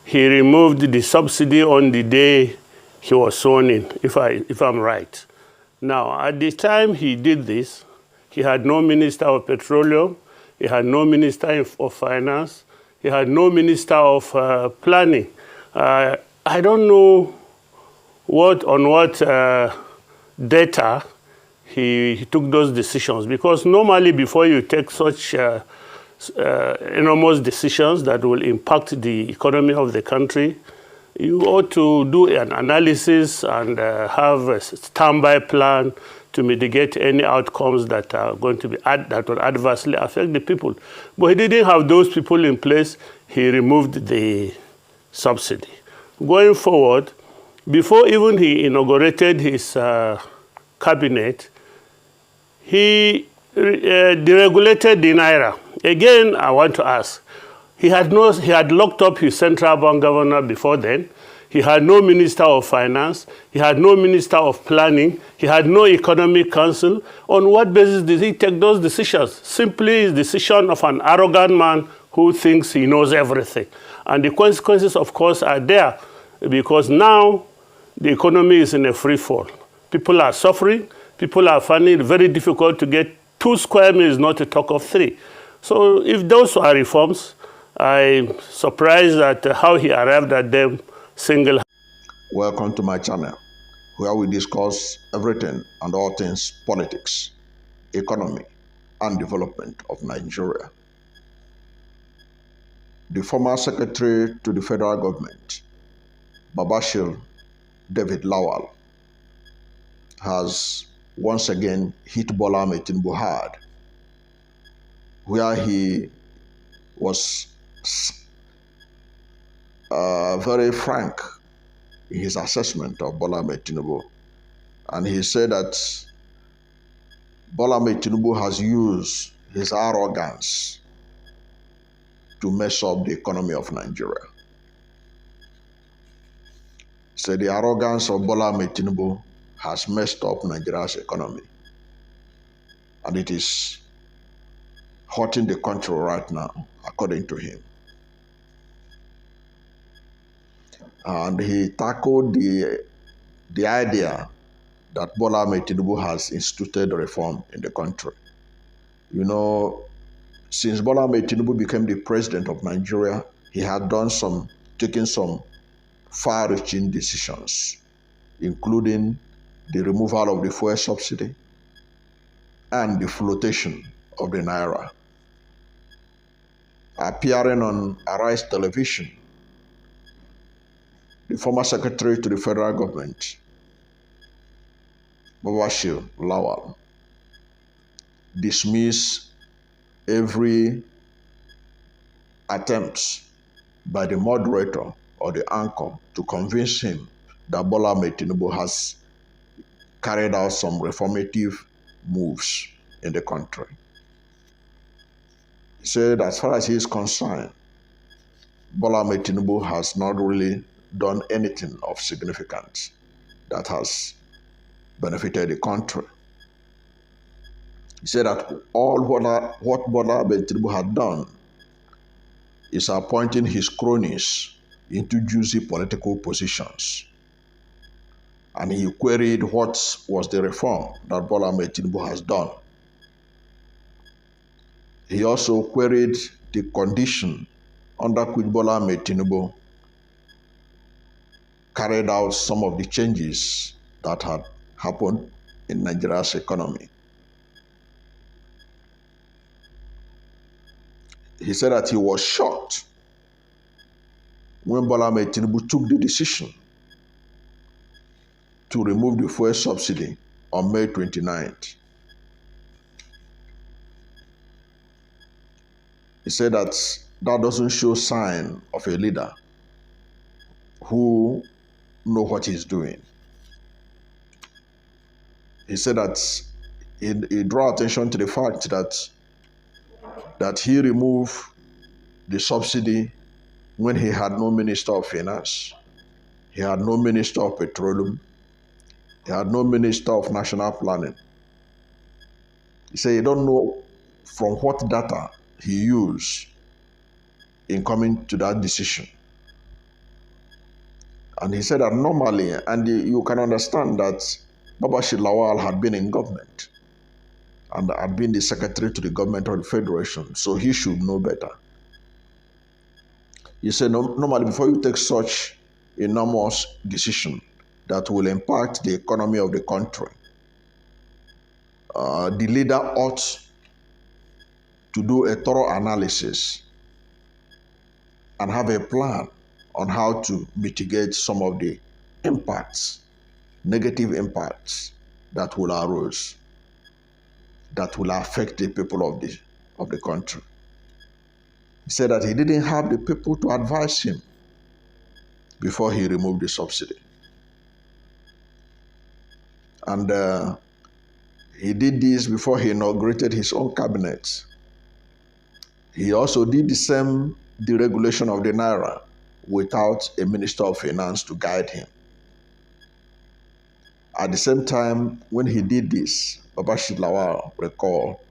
he removed the subsidy on the day he was sworn in, if I'm right. Now, at the time he did this, he had no Minister of Petroleum, he had no Minister of Finance, he had no Minister of Planning. I don't know on what data he took those decisions, because normally before you take such enormous decisions that will impact the economy of the country, you ought to do an analysis and have a standby plan to mitigate any outcomes that are going to be that will adversely affect the people. But he didn't have those people in place. He removed the subsidy. Going forward, before even he inaugurated his cabinet, he deregulated the Naira. Again, I want to ask, he had locked up his central bank governor before then. He had no Minister of Finance. He had no Minister of Planning. He had no Economic Council. On what basis did he take those decisions? Simply the decision of an arrogant man who thinks he knows everything. And the consequences, of course, are there, because now the economy is in a free fall. People are suffering. People are finding it very difficult to get 2 square meals, not to talk of 3. So if those are reforms, I'm surprised at how he arrived at them single. Welcome to my channel, where we discuss everything and all things politics, economy, and development of Nigeria. The former secretary to the federal government, Babachir Lawal, has once again hit Bola Ahmed Tinubu hard, where he was very frank in his assessment of Bola Ahmed Tinubu. And he said that Bola Ahmed Tinubu has used his arrogance to mess up the economy of Nigeria. He said the arrogance of Bola Ahmed Tinubu has messed up Nigeria's economy, and it is hurting the country right now, according to him. And he tackled the idea that Bola Ahmed Tinubu has instituted reform in the country. You know, since Bola Ahmed Tinubu became the president of Nigeria, he had taken some far-reaching decisions, including the removal of the fuel subsidy and the flotation of the Naira. Appearing on Arise television, the former secretary to the federal government, Babachir Lawal, dismissed every attempt by the moderator or the anchor to convince him that Bola Ahmed Tinubu has carried out some reformative moves in the country. He said, as far as he is concerned, Bola Ahmed Tinubu has not really done anything of significance that has benefited the country. He said that what Bola Ahmed Tinubu had done is appointing his cronies into juicy political positions. And he queried what was the reform that Bola Ahmed Tinubu has done. He also queried the condition under which Bola Ahmed Tinubu carried out some of the changes that had happened in Nigeria's economy. He said that he was shocked when Bola Ahmed Tinubu took the decision to remove the fuel subsidy on May 29th. He said that doesn't show sign of a leader who knows what he's doing. He said that he drew attention to the fact that he removed the subsidy when he had no Minister of Finance, he had no Minister of Petroleum, he had no Minister of National Planning. He said he don't know from what data he used in coming to that decision. And he said that normally, and you can understand that Babachir Lawal had been in government and had been the secretary to the government of the Federation, so he should know better. He said, normally before you take such enormous decision that will impact the economy of the country, the leader ought to do a thorough analysis and have a plan on how to mitigate some of the impacts, negative impacts that will arise, that will affect the people of the country. He said that he didn't have the people to advise him before he removed the subsidy. And he did this before he inaugurated his own cabinet. He also did the same deregulation of the Naira without a Minister of Finance to guide him. At the same time, when he did this, Babachir Lawal recall,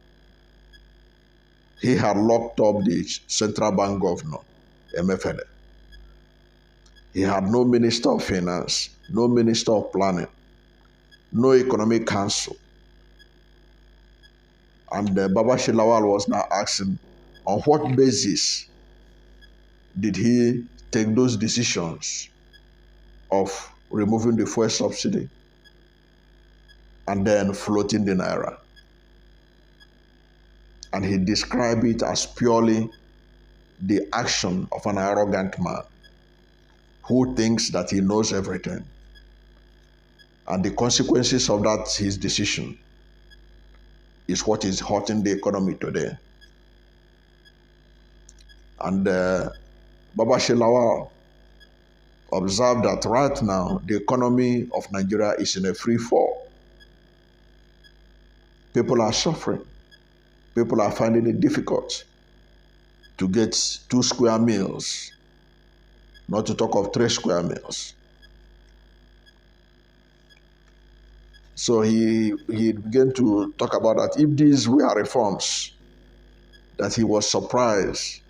he had locked up the central bank governor, MFN. He had no Minister of Finance, no Minister of Planning, no Economic Council. And Babachir Lawal was now asking, on what basis did he take those decisions of removing the fuel subsidy and then floating the Naira? And he described it as purely the action of an arrogant man who thinks that he knows everything. And the consequences of that, his decision, is what is hurting the economy today. And Babachir Lawal observed that right now, the economy of Nigeria is in a free fall. People are suffering. People are finding it difficult to get 2 square meals, not to talk of 3 square meals. So he began to talk about that if these were reforms, that he was surprised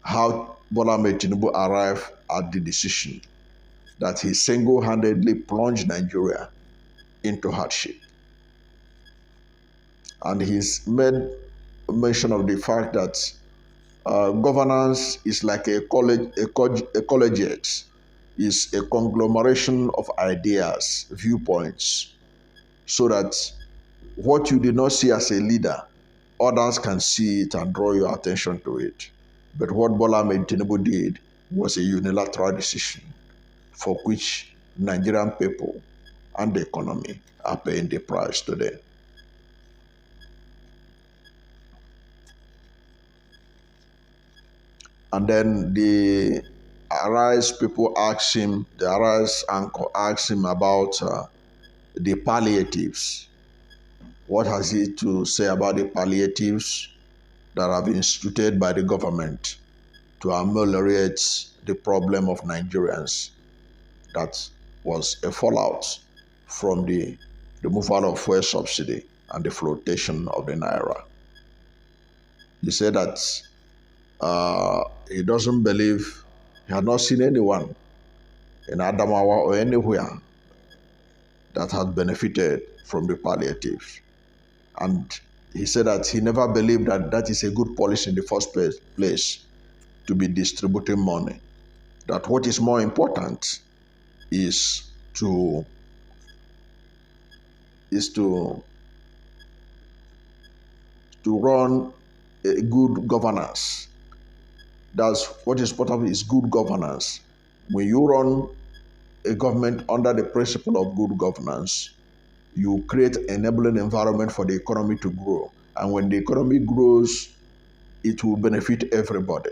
how Bola Ahmed Tinubu arrived at the decision that he single-handedly plunged Nigeria into hardship. And he's made mention of the fact that governance is like a collegiate, is a conglomeration of ideas, viewpoints, so that what you did not see as a leader, others can see it and draw your attention to it. But what Bola Ahmed Tinubu did was a unilateral decision for which Nigerian people and the economy are paying the price today. And then the Arise people asked him, the Arise anchor asked him about the palliatives. What has he to say about the palliatives that have been instituted by the government to ameliorate the problem of Nigerians? That was a fallout from the removal of fuel subsidy and the flotation of the Naira. He said that he doesn't believe, he had not seen anyone in Adamawa or anywhere that had benefited from the palliatives. And he said that he never believed that that is a good policy in the first place to be distributing money. That what is more important is to run a good governance. That's what is important, is good governance. When you run a government under the principle of good governance, you create an enabling environment for the economy to grow. And when the economy grows, it will benefit everybody.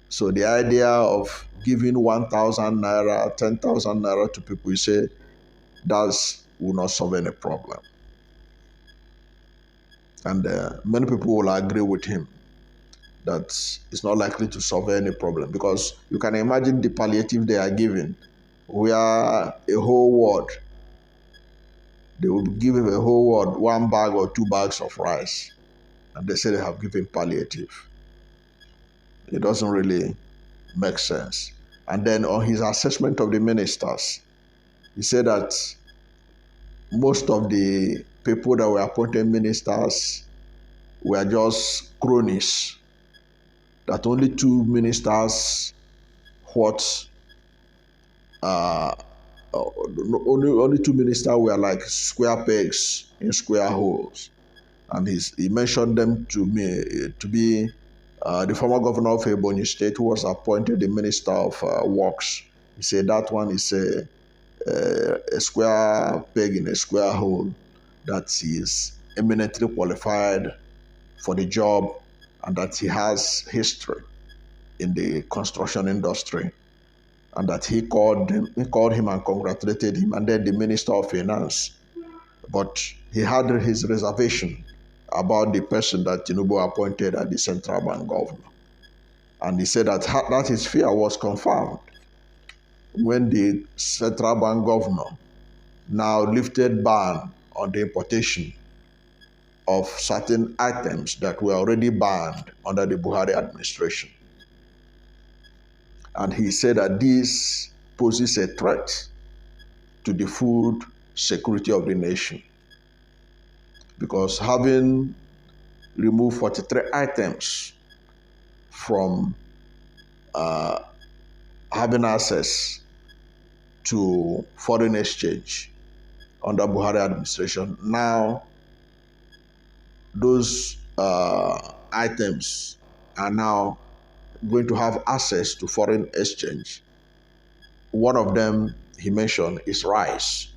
So the idea of giving 1,000 naira, 10,000 naira to people, you say, that will not solve any problem. And many people will agree with him that it's not likely to solve any problem, because you can imagine the palliative they are giving, where a whole ward, they will give a whole ward 1 bag or 2 bags of rice, and they say they have given palliative. It doesn't really make sense. And then on his assessment of the ministers, he said that most of the people that were appointed ministers were just cronies, that only two ministers what only two ministers were like square pegs in square holes. And he mentioned them to me to be the former governor of Ebonyi State, who was appointed the Minister of Works. He said that one is a square peg in a square hole, that he is eminently qualified for the job and that he has history in the construction industry, and that he called him and congratulated him, and then the Minister of Finance. But he had his reservation about the person that Tinubu appointed as the central bank governor. And he said that his fear was confirmed when the central bank governor now lifted ban on the importation of certain items that were already banned under the Buhari administration. And he said that this poses a threat to the food security of the nation, because having removed 43 items from having access to foreign exchange under Buhari administration, now those items are now going to have access to foreign exchange. One of them he mentioned is rice.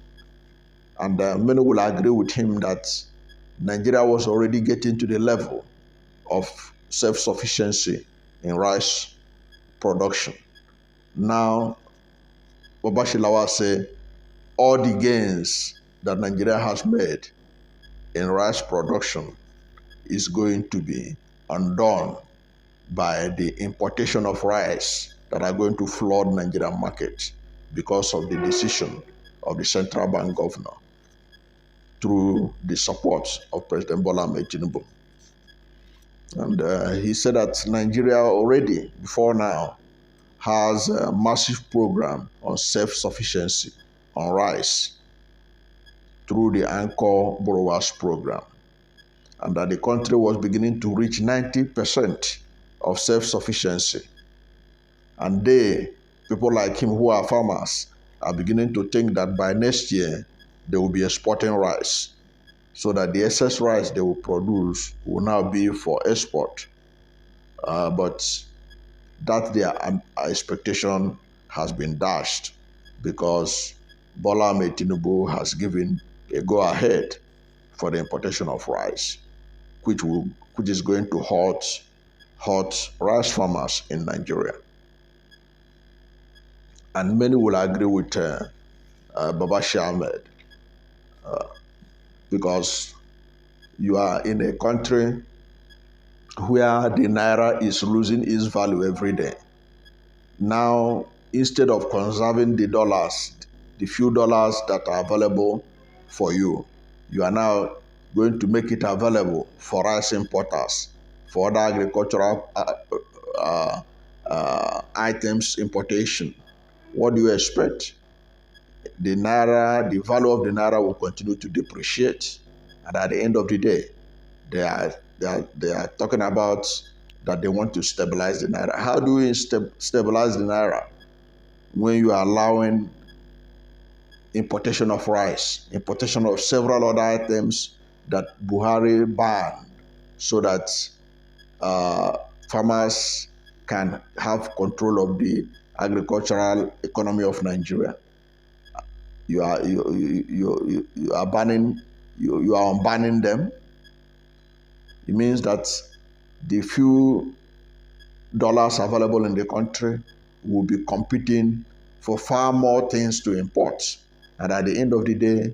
And many will agree with him that Nigeria was already getting to the level of self-sufficiency in rice production. Now, Babachir Lawal said all the gains that Nigeria has made in rice production is going to be undone by the importation of rice that are going to flood Nigerian market because of the decision of the central bank governor through the support of President Bola Ahmed Tinubu. And he said that Nigeria already, before now, has a massive program on self-sufficiency on rice through the Anchor Borrowers Program, and that the country was beginning to reach 90% of self-sufficiency. And people like him who are farmers, are beginning to think that by next year, they will be exporting rice, so that the excess rice they will produce will now be for export. But that their expectation has been dashed, because Bola Ahmed Tinubu has given a go-ahead for the importation of rice, which is going to hurt rice farmers in Nigeria. And many will agree with Babachir Ahmed, because you are in a country where the naira is losing its value every day. Now, instead of conserving the dollars, the few dollars that are available for you, you are now going to make it available for rice importers, for other agricultural items importation. What do you expect? The naira, the value of the naira will continue to depreciate, and at the end of the day, they are talking about that they want to stabilize the naira. How do we stabilize the naira when you are allowing importation of rice, importation of several other items that Buhari banned, so that farmers can have control of the agricultural economy of Nigeria? You are unbanning them. It means that the few dollars available in the country will be competing for far more things to import. And at the end of the day,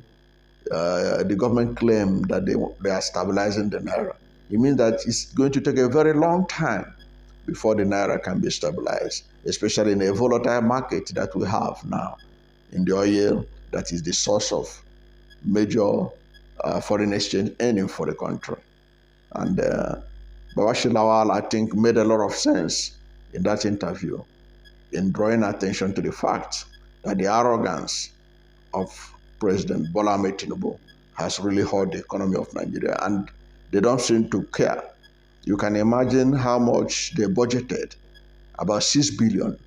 the government claim that they are stabilizing the naira. It means that it's going to take a very long time before the naira can be stabilized, especially in a volatile market that we have now in the oil, that is the source of major foreign exchange earning for the country. And Babachir Lawal, I think, made a lot of sense in that interview. in drawing attention to the fact that the arrogance of President Bola Ahmed Tinubu has really hurt the economy of Nigeria, and they don't seem to care. You can imagine how much they budgeted, about 6 billion,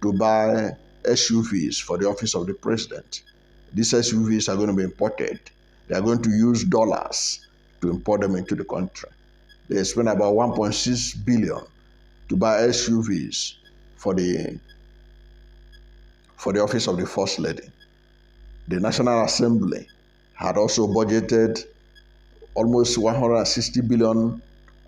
to buy SUVs for the office of the president. These SUVs are going to be imported. They are going to use dollars to import them into the country. They spent about 1.6 billion to buy SUVs for the office of the First Lady. The National Assembly had also budgeted almost 160 billion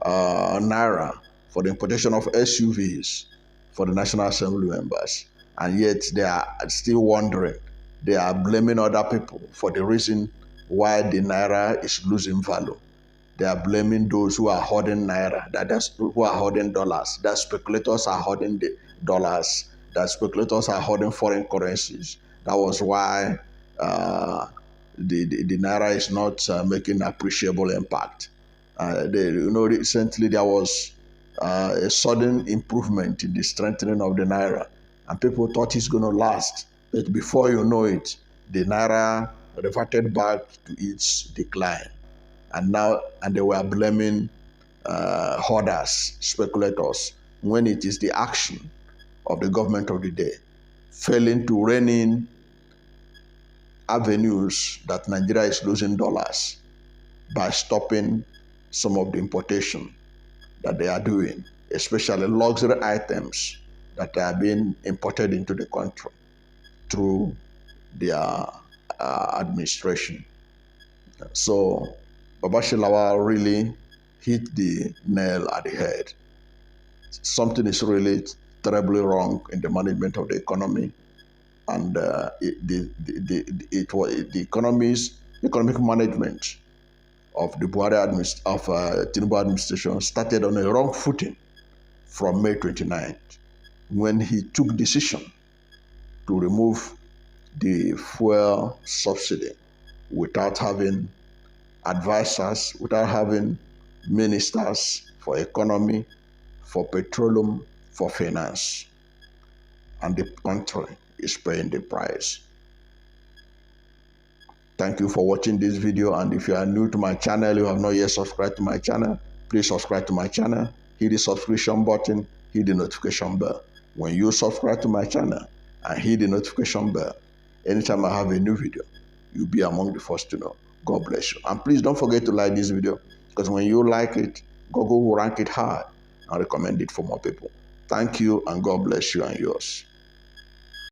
naira for the importation of SUVs for the National Assembly members. And yet they are still wondering. They are blaming other people for the reason why the naira is losing value. They are blaming those who are hoarding naira, who are hoarding dollars, that speculators are hoarding the dollars, that speculators are hoarding foreign currencies. That was why the naira is not making appreciable impact. Recently there was a sudden improvement in the strengthening of the naira, and people thought it's going to last. But before you know it, the naira reverted back to its decline. And they were blaming hoarders, speculators, when it is the action of the government of the day failing to rein in avenues that Nigeria is losing dollars by stopping some of the importation that they are doing, especially luxury items that are being imported into the country through their administration. So Babachir Lawal really hit the nail at the head. Something is really terribly wrong in the management of the economy, and the economic management of the Tinubu administration started on a wrong footing from May 29th, when he took decision to remove the fuel subsidy without having advisors, without having ministers for economy, for petroleum, for finance. And the country is paying the price. Thank you for watching this video, and if you are new to my channel, you have not yet subscribed to my channel, please subscribe to my channel, hit the subscription button, hit the notification bell. When you subscribe to my channel and hit the notification bell, anytime I have a new video, you'll be among the first to know. God bless you. And please don't forget to like this video, because when you like it, Google will rank it high and recommend it for more people. Thank you, and God bless you and yours.